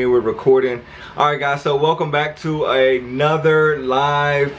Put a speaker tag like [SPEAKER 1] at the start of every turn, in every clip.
[SPEAKER 1] We're recording. All right, guys, so welcome back to another live.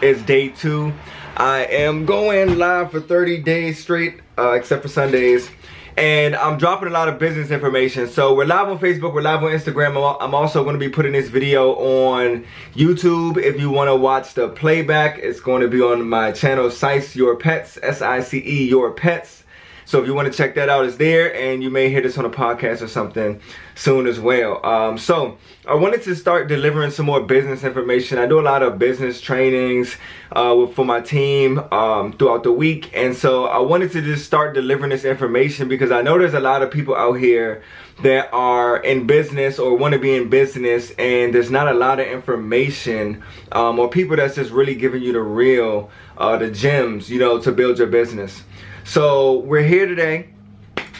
[SPEAKER 1] It's day 2. I am going live for 30 days straight, except for Sundays, and I'm dropping a lot of business information. So we're live on Facebook, we're live on Instagram. I'm also going to be putting this video on YouTube. If you want to watch the playback, it's going to be on my channel, Sice Your Pets, S-I-C-E Your Pets. So if you want to check that out, it's there, and you may hear this on a podcast or something soon as well. So I wanted to start delivering some more business information. I do a lot of business trainings for my team throughout the week, and so I wanted to just start delivering this information because I know there's a lot of people out here that are in business or want to be in business, and there's not a lot of information or people that's just really giving you the real, the gems, you know, to build your business. So we're here today.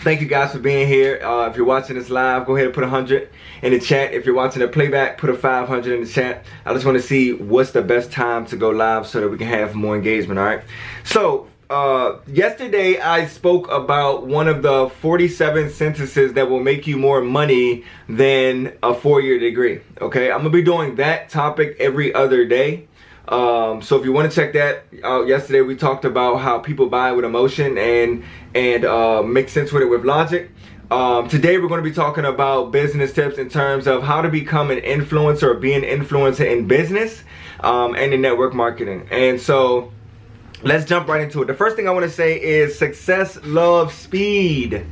[SPEAKER 1] Thank you guys for being here. If you're watching this live, go ahead and put 100 in the chat. If you're watching the playback, put a 500 in the chat. I just want to see what's the best time to go live so that we can have more engagement, all right? So yesterday I spoke about one of the 47 sentences that will make you more money than a 4-year degree, okay? I'm going to be doing that topic every other day. So if you want to check that out, yesterday we talked about how people buy with emotion and make sense with it with logic. Today we're going to be talking about business tips in terms of how to become an influencer or be an influencer in business and in network marketing. And so let's jump right into it. The first thing I want to say is success loves speed.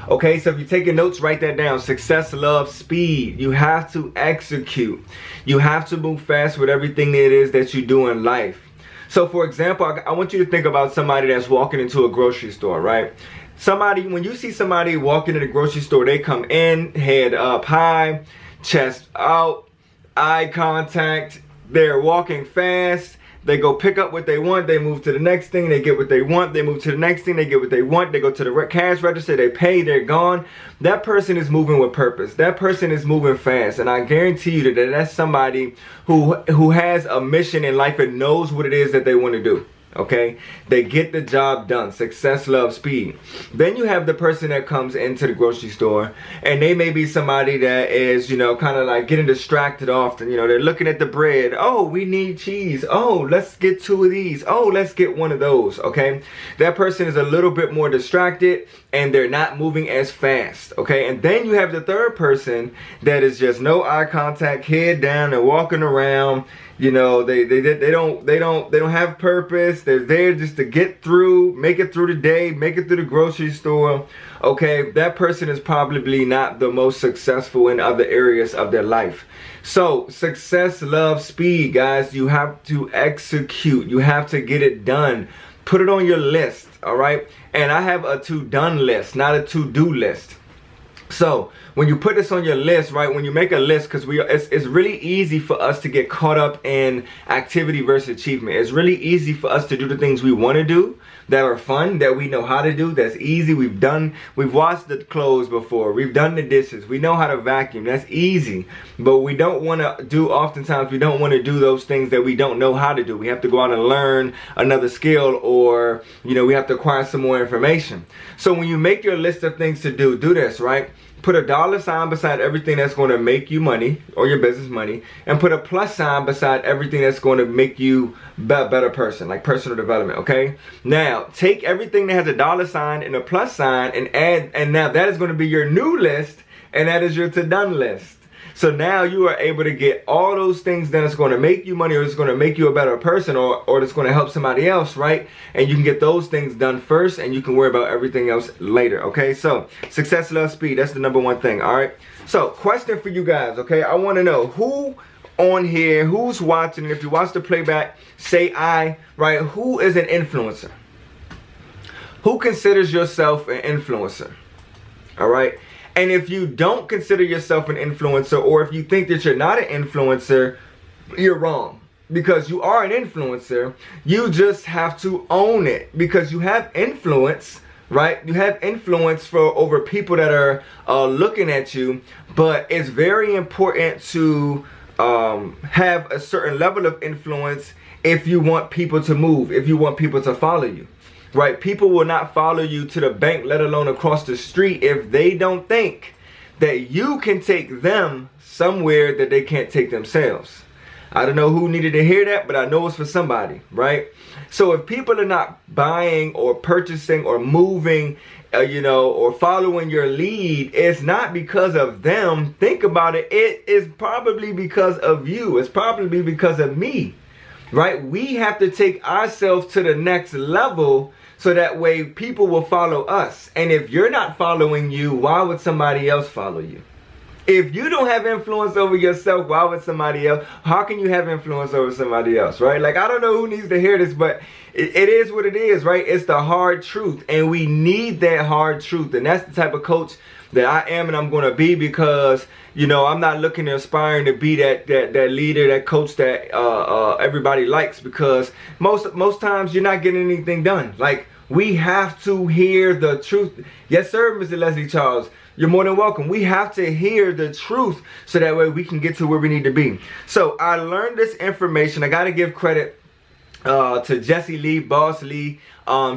[SPEAKER 1] Okay, so if you're taking notes, write that down. Success loves speed. You have to execute. You have to move fast with everything that it is that you do in life. So for example, I want you to think about somebody that's walking into a grocery store, right? Somebody, when you see somebody walking in a grocery store, they come in, head up high, chest out, eye contact. They're walking fast. They go pick up what they want, they move to the next thing, they get what they want, they move to the next thing, they get what they want, they go to the cash register, they pay, they're gone. That person is moving with purpose. That person is moving fast, and I guarantee you that that's somebody who has a mission in life and knows what it is that they want to do. Okay, they get the job done. Success loves speed. Then you have the person that comes into the grocery store, and they may be somebody that is, you know, kind of like getting distracted often. You know, they're looking at the bread. Oh, we need cheese. Oh, let's get 2 of these. Oh, let's get 1 of those. Okay, that person is a little bit more distracted, and they're not moving as fast. Okay, and then you have the third person that is just no eye contact, head down, and walking around. You know, they don't have purpose. They're there just to get through, make it through the day, make it through the grocery store. Okay, that person is probably not the most successful in other areas of their life. So success loves speed, guys. You have to execute. You have to get it done. Put it on your list, all right? And I have a to-done list, not a to-do list. So when you put this on your list, right, when you make a list, because it's really easy for us to get caught up in activity versus achievement. It's really easy for us to do the things we want to do that are fun, that we know how to do, that's easy. We've washed the clothes before, we've done the dishes, we know how to vacuum, that's easy. But we don't want to do, oftentimes we don't want to do those things that we don't know how to do. We have to go out and learn another skill, or, you know, we have to acquire some more information. So when you make your list of things to do this, right? Put a dollar sign beside everything that's going to make you money or your business money, and put a plus sign beside everything that's going to make you a better person, like personal development, okay? Now, take everything that has a dollar sign and a plus sign and add, and now that is going to be your new list, and that is your to-done list. So now you are able to get all those things that is going to make you money, or it's going to make you a better person, or it's going to help somebody else, right? And you can get those things done first, and you can worry about everything else later, okay? So success loves speed. That's the #1 thing, all right? So question for you guys, okay? I want to know who on here, who's watching, and if you watch the playback, say I, right? Who is an influencer? Who considers yourself an influencer? All right? And if you don't consider yourself an influencer, or if you think that you're not an influencer, you're wrong. Because you are an influencer, you just have to own it. Because you have influence, right? You have influence over people that are looking at you. But it's very important to have a certain level of influence if you want people to move, if you want people to follow you. Right? People will not follow you to the bank, let alone across the street, if they don't think that you can take them somewhere that they can't take themselves. I don't know who needed to hear that, but I know it's for somebody, right? So if people are not buying or purchasing or moving, or following your lead, it's not because of them. Think about it. It is probably because of you. It's probably because of me, right? We have to take ourselves to the next level so that way people will follow us. And if you're not following you, why would somebody else follow you? If you don't have influence over yourself, why would somebody else? How can you have influence over somebody else, right? Like, I don't know who needs to hear this, but it is what it is, right? It's the hard truth, and we need that hard truth. And that's the type of coach that I am and I'm going to be, because, I'm not looking to aspiring to be that leader, that coach that everybody likes, because most times you're not getting anything done. Like, we have to hear the truth. Yes, sir, Mr. Leslie Charles. You're more than welcome. We have to hear the truth so that way we can get to where we need to be. So I learned this information. I got to give credit to Jessie Lee, Boss Lee.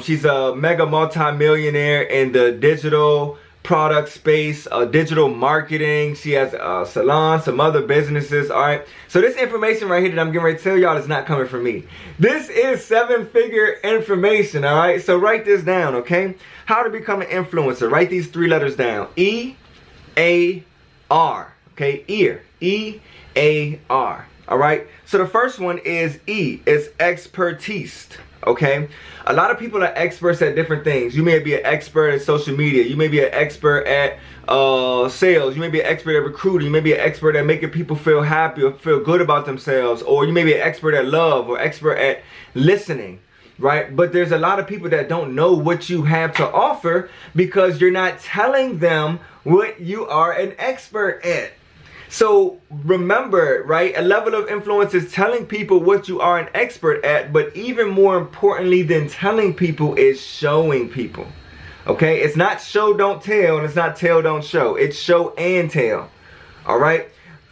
[SPEAKER 1] She's a mega multi-millionaire in the digital product space, digital marketing. She has a salon, some other businesses. All right. So this information right here that I'm getting ready to tell y'all is not coming from me. This is 7-figure information. All right. So write this down. Okay. How to become an influencer. Write these 3 letters down. E-A-R. Okay. Ear. E-A-R. All right. So the first one is E. It's expertise. Okay. A lot of people are experts at different things. You may be an expert at social media. You may be an expert at sales. You may be an expert at recruiting. You may be an expert at making people feel happy or feel good about themselves. Or you may be an expert at love or expert at listening. Right? But there's a lot of people that don't know what you have to offer because you're not telling them what you are an expert at. So remember, right, a level of influence is telling people what you are an expert at, but even more importantly than telling people is showing people. Okay? It's not show, don't tell, and it's not tell, don't show. It's show and tell. All right?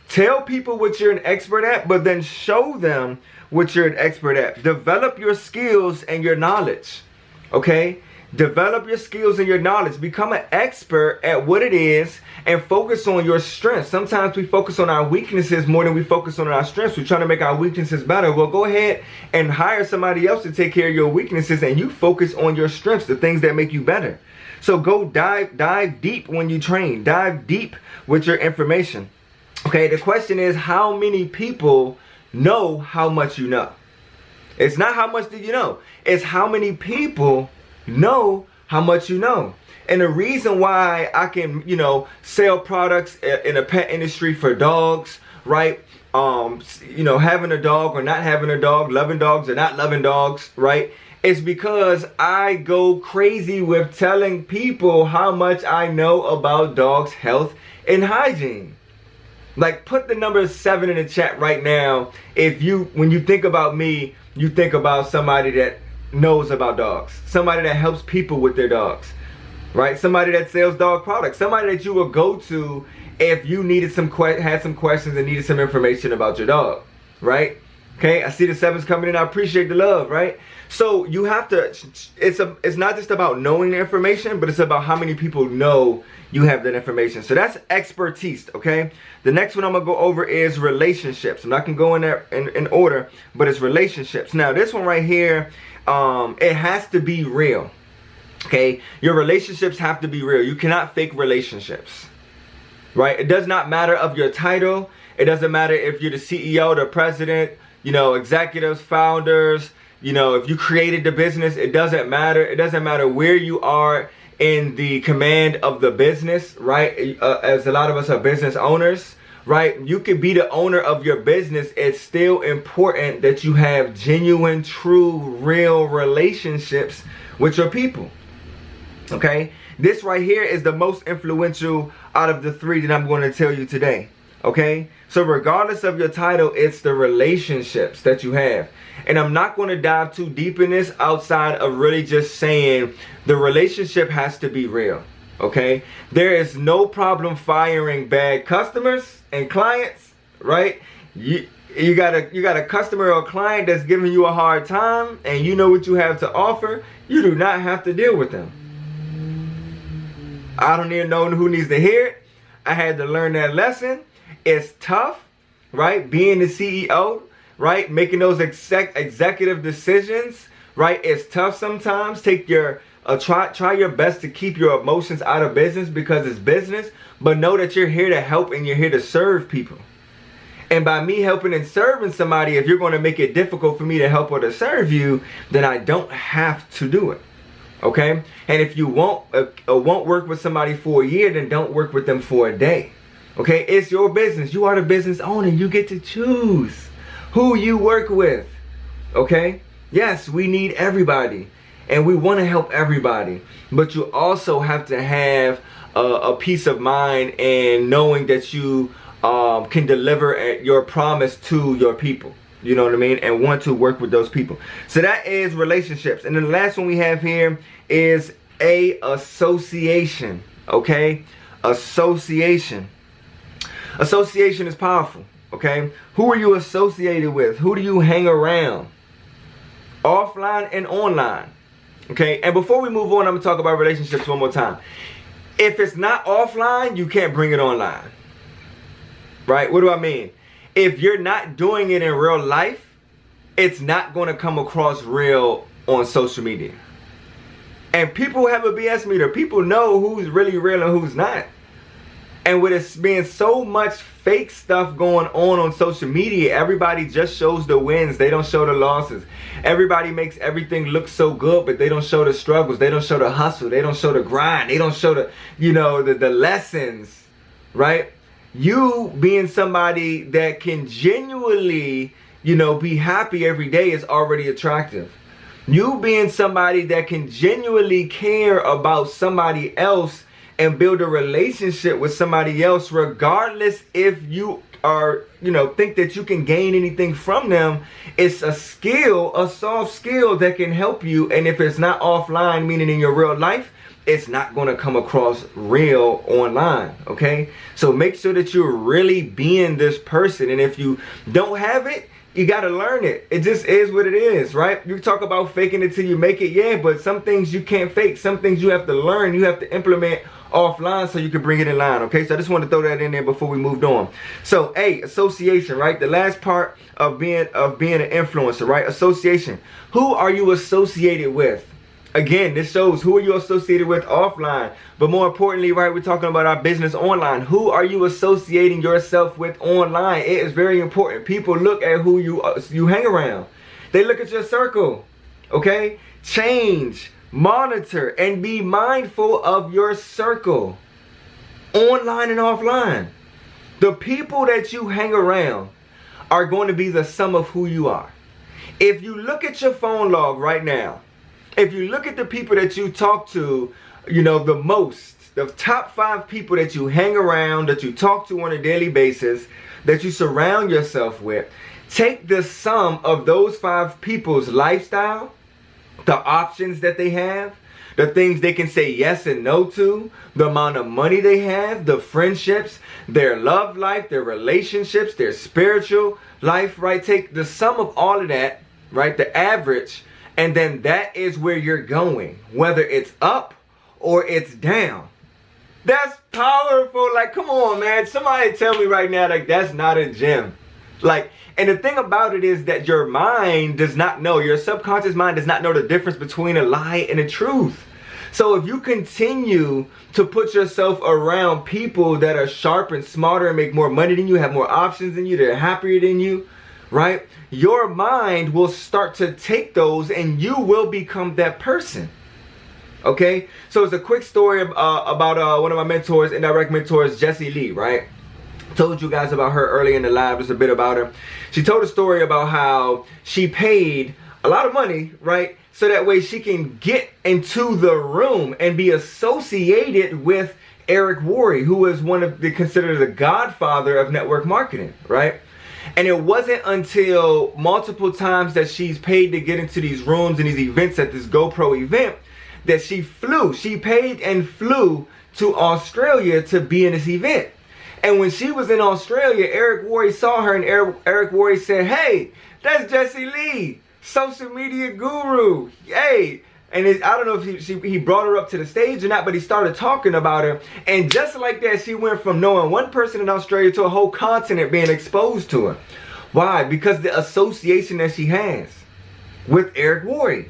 [SPEAKER 1] Tell people what you're an expert at, but then show them what you're an expert at. Develop your skills and your knowledge. Okay? Develop your skills and your knowledge. Become an expert at what it is and focus on your strengths. Sometimes we focus on our weaknesses more than we focus on our strengths. We're trying to make our weaknesses better. Well, go ahead and hire somebody else to take care of your weaknesses and you focus on your strengths, the things that make you better. So go dive deep when you train. Dive deep with your information. Okay, the question is, how many people know how much you know? It's not how much do you know. It's how many people know how much you know. And the reason why I can, sell products in the pet industry for dogs, right? Having a dog or not having a dog, loving dogs or not loving dogs, right? It's because I go crazy with telling people how much I know about dogs' health and hygiene. Like, put the number 7 in the chat right now. When you think about me, you think about somebody that knows about dogs. Somebody that helps people with their dogs. Right? Somebody that sells dog products. Somebody that you would go to if you needed had some questions and needed some information about your dog. Right? Okay? I see the 7s coming in. I appreciate the love, right? So you have to, it's not just about knowing the information, but it's about how many people know you have that information. So that's expertise, okay? The next one I'm going to go over is relationships. I'm not going to go in there in order, but it's relationships. Now, this one right here, it has to be real. Okay, your relationships have to be real. You cannot fake relationships, right? It does not matter of your title. It doesn't matter if you're the CEO, the president, executives, founders, if you created the business, it doesn't matter. It doesn't matter where you are in the command of the business, right? As a lot of us are business owners, right? You could be the owner of your business. It's still important that you have genuine, true, real relationships with your people. Okay, this right here is the most influential out of the 3 that I'm going to tell you today. Okay, so regardless of your title, it's the relationships that you have. And I'm not going to dive too deep in this outside of really just saying the relationship has to be real. Okay, there is no problem firing bad customers and clients, right? You got a customer or a client that's giving you a hard time and you know what you have to offer. You do not have to deal with them. I don't even know who needs to hear it. I had to learn that lesson. It's tough, right? Being the CEO, right? Making those executive decisions, right? It's tough sometimes. Take your try your best to keep your emotions out of business because it's business, but know that you're here to help and you're here to serve people. And by me helping and serving somebody, if you're going to make it difficult for me to help or to serve you, then I don't have to do it. Okay? And if you won't work with somebody for a year, then don't work with them for a day. Okay? It's your business. You are the business owner. You get to choose who you work with. Okay? Yes, we need everybody. And we want to help everybody. But you also have to have a peace of mind and knowing that you can deliver your promise to your people. You know what I mean? And want to work with those people. So that is relationships. And then the last one we have here is a association. Okay? Association. Association is powerful. Okay? Who are you associated with? Who do you hang around? Offline and online. Okay? And before we move on, I'm going to talk about relationships one more time. If it's not offline, you can't bring it online. Right? What do I mean? If you're not doing it in real life, it's not going to come across real on social media. And people have a BS meter. People know who's really real and who's not. And with it being so much fake stuff going on social media, everybody just shows the wins. They don't show the losses. Everybody makes everything look so good, but they don't show the struggles. They don't show the hustle. They don't show the grind. They don't show the, the lessons, right? You being somebody that can genuinely, be happy every day is already attractive. You being somebody that can genuinely care about somebody else and build a relationship with somebody else, regardless if you are, think that you can gain anything from them, it's a skill, a soft skill that can help you. And if it's not offline, meaning in your real life, it's not going to come across real online. Okay? So make sure that you're really being this person. And if you don't have it, you got to learn it. It just is what it is, right? You talk about faking it till you make it. Yeah, but some things you can't fake. Some things you have to learn. You have to implement offline so you can bring it in line. Okay? So I just want to throw that in there before we moved on. So, association, right? The last part of being an influencer, right? Association. Who are you associated with? Again, this shows who are you associated with offline. But more importantly, right, we're talking about our business online. Who are you associating yourself with online? It is very important. People look at who you hang around. They look at your circle. Okay? Change, monitor, and be mindful of your circle. Online and offline. The people that you hang around are going to be the sum of who you are. If you look at your phone log right now, if you look at the people that you talk to, the most, the top 5 people that you hang around, that you talk to on a daily basis, that you surround yourself with, take the sum of those 5 people's lifestyle, the options that they have, the things they can say yes and no to, the amount of money they have, the friendships, their love life, their relationships, their spiritual life, right? Take the sum of all of that, right? The average. And then that is where you're going, whether it's up or it's down. That's powerful. Like, come on, man. Somebody tell me right now, like, that's not a gem. Like, and the thing about it is that your mind does not know, your subconscious mind does not know the difference between a lie and a truth. So if you continue to put yourself around people that are sharp and smarter and make more money than you, have more options than you, they're happier than you, right? Your mind will start to take those and you will become that person. Okay? So it's a quick story about one of my mentors, indirect mentors, Jessie Lee, right? Told you guys about her early in the live, just a bit about her. She told a story about how she paid a lot of money, right? So that way she can get into the room and be associated with Eric Worre, who is considered the godfather of network marketing, right? And it wasn't until multiple times that she's paid to get into these rooms and these events at this GoPro event that she paid and flew to Australia to be in this event. And when she was in Australia, Eric Worre saw her and Eric Worre said, "Hey, that's Jessie Lee, social media guru. Hey, And I don't know if he brought her up to the stage or not, but he started talking about her. And just like that, she went from knowing one person in Australia to a whole continent being exposed to her. Why? Because the association that she has with Eric Worre.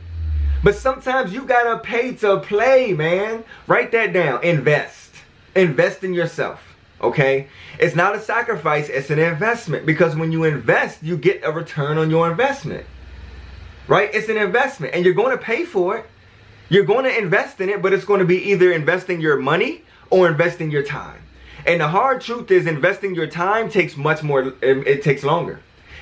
[SPEAKER 1] But sometimes you gotta pay to play, man. Write that down. Invest. Invest in yourself. Okay? It's not a sacrifice, it's an investment. Because when you invest, you get a return on your investment. Right? It's an investment. And you're going to pay for it. You're going to invest in it, but it's going to be either investing your money or investing your time. And the hard truth is investing your time takes much more, it takes longer.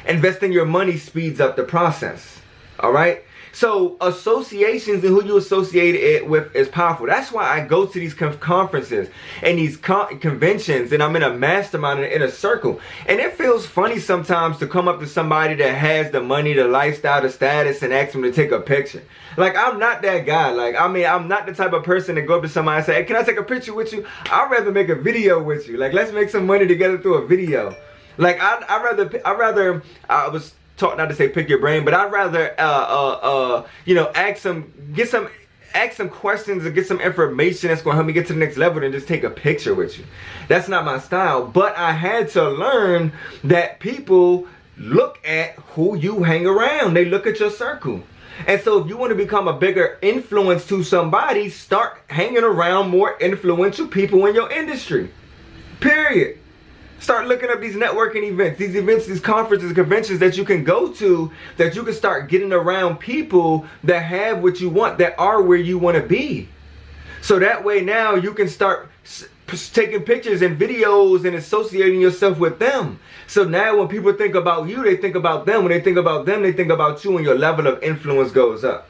[SPEAKER 1] Investing your money speeds up the process. All right? So associations and who you associate it with is powerful. That's why I go to these conferences and these conventions, and I'm in a mastermind in a circle. And it feels funny sometimes to come up to somebody that has the money, the lifestyle, the status, and ask them to take a picture. Like, I'm not that guy. Like, I mean, I'm not the type of person to go up to somebody and say, hey, can I take a picture with you? I'd rather make a video with you. Like, let's make some money together through a video. Like, I was taught not to say pick your brain, but I'd rather you know, ask some questions and get some information that's gonna help me get to the next level than just take a picture with you. That's not my style. But I had to learn that people look at who you hang around. They look at your circle. And so if you want to become a bigger influence to somebody, start hanging around more influential people in your industry. Period. Start looking up these networking events, these conferences, conventions that you can go to, that you can start getting around people that have what you want, that are where you want to be. So that way now you can start taking pictures and videos and associating yourself with them. So now when people think about you, they think about them. When they think about them, they think about you, and your level of influence goes up.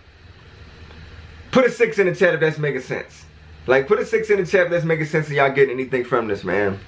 [SPEAKER 1] Put a 6 in the chat if that's making sense. Like, put a 6 in the chat if that's making sense and y'all getting anything from this, man.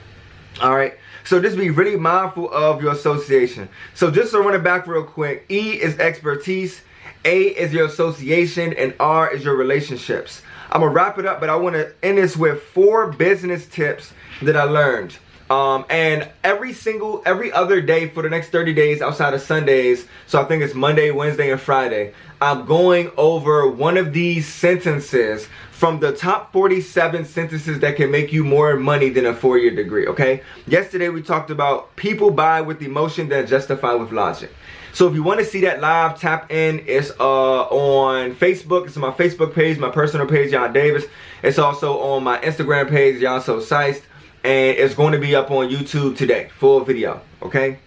[SPEAKER 1] Alright, so just be really mindful of your association. So just to run it back real quick, E is expertise, A is your association, and R is your relationships. I'm going to wrap it up, but I want to end this with 4 business tips that I learned. And every other day for the next 30 days outside of Sundays, so I think it's Monday, Wednesday, and Friday, I'm going over one of these sentences from the top 47 sentences that can make you more money than a 4-year degree, okay? Yesterday we talked about people buy with emotion that justify with logic. So if you want to see that live, tap in. It's on Facebook. It's on my Facebook page, my personal page, Jan Davis. It's also on my Instagram page, Jan So Seist. And it's going to be up on YouTube today, full video, okay?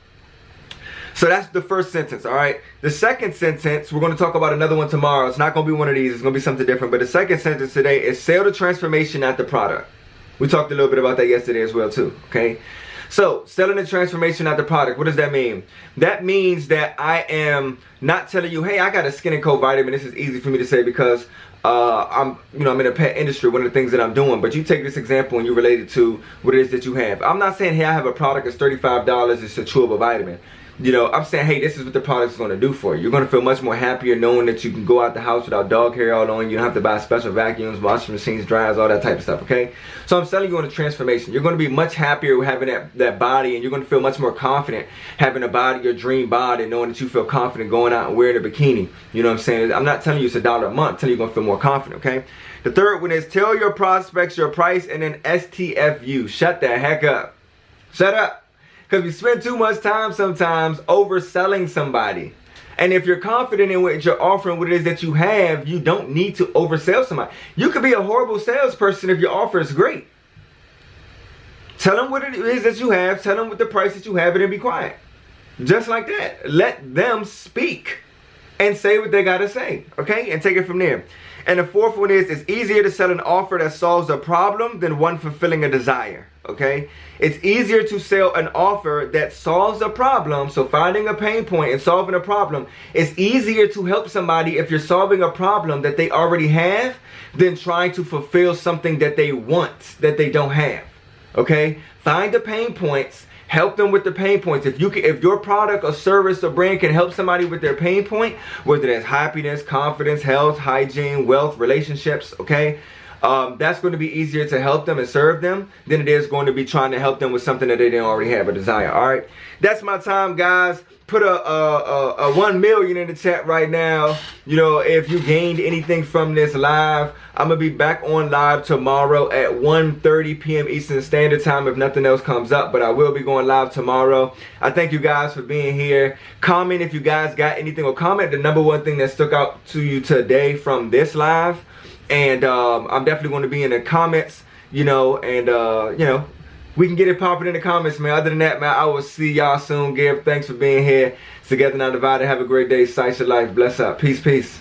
[SPEAKER 1] So that's the first sentence, all right? The second sentence, we're going to talk about another one tomorrow. It's not going to be one of these. It's going to be something different. But the second sentence today is sell the transformation, not the product. We talked a little bit about that yesterday as well too, okay? So, selling the transformation, not the product. What does that mean? That means that I am not telling you, hey, I got a Skin and Co vitamin. This is easy for me to say because I'm in a pet industry, one of the things that I'm doing. But you take this example and you relate it to what it is that you have. I'm not saying, hey, I have a product that's $35. It's a chewable vitamin. You know, I'm saying, hey, this is what the product's going to do for you. You're going to feel much more happier knowing that you can go out the house without dog hair all on you. You don't have to buy special vacuums, washing machines, dryers, all that type of stuff, okay? So I'm selling you on a transformation. You're going to be much happier having that body, and you're going to feel much more confident having a body, your dream body, knowing that you feel confident going out and wearing a bikini. You know what I'm saying? I'm not telling you it's $1 a month. I'm telling you you're going to feel more confident, okay? The third one is tell your prospects your price and then STFU. Shut the heck up. Shut up. Because we spend too much time sometimes overselling somebody. And if you're confident in what you're offering, what it is that you have, you don't need to oversell somebody. You could be a horrible salesperson if your offer is great. Tell them what it is that you have. Tell them what the price that you have, and then be quiet. Just like that. Let them speak and say what they got to say. Okay? And take it from there. And the fourth one is, it's easier to sell an offer that solves a problem than one fulfilling a desire. Okay? It's easier to sell an offer that solves a problem. So finding a pain point and solving a problem. It's easier to help somebody if you're solving a problem that they already have than trying to fulfill something that they want that they don't have. Okay? Find the pain points. Help them with the pain points. If your product or service or brand can help somebody with their pain point, whether that's happiness, confidence, health, hygiene, wealth, relationships, okay? that's going to be easier to help them and serve them than it is going to be trying to help them with something that they didn't already have a desire. All right, that's my time, guys. Put a 1 million in the chat right now. You know, if you gained anything from this live. I'm gonna be back on live tomorrow at 1:30 p.m. Eastern Standard Time if nothing else comes up, but I will be going live tomorrow. I thank you guys for being here. Comment if you guys got anything, or comment the #1 thing that stuck out to you today from this live. And I'm definitely going to be in the comments, you know, and you know, we can get it popping in the comments, man. Other than that, man, I will see y'all soon. Give thanks for being here. Together Not Divided. Have a great day. Sight your life. Bless up. Peace, peace.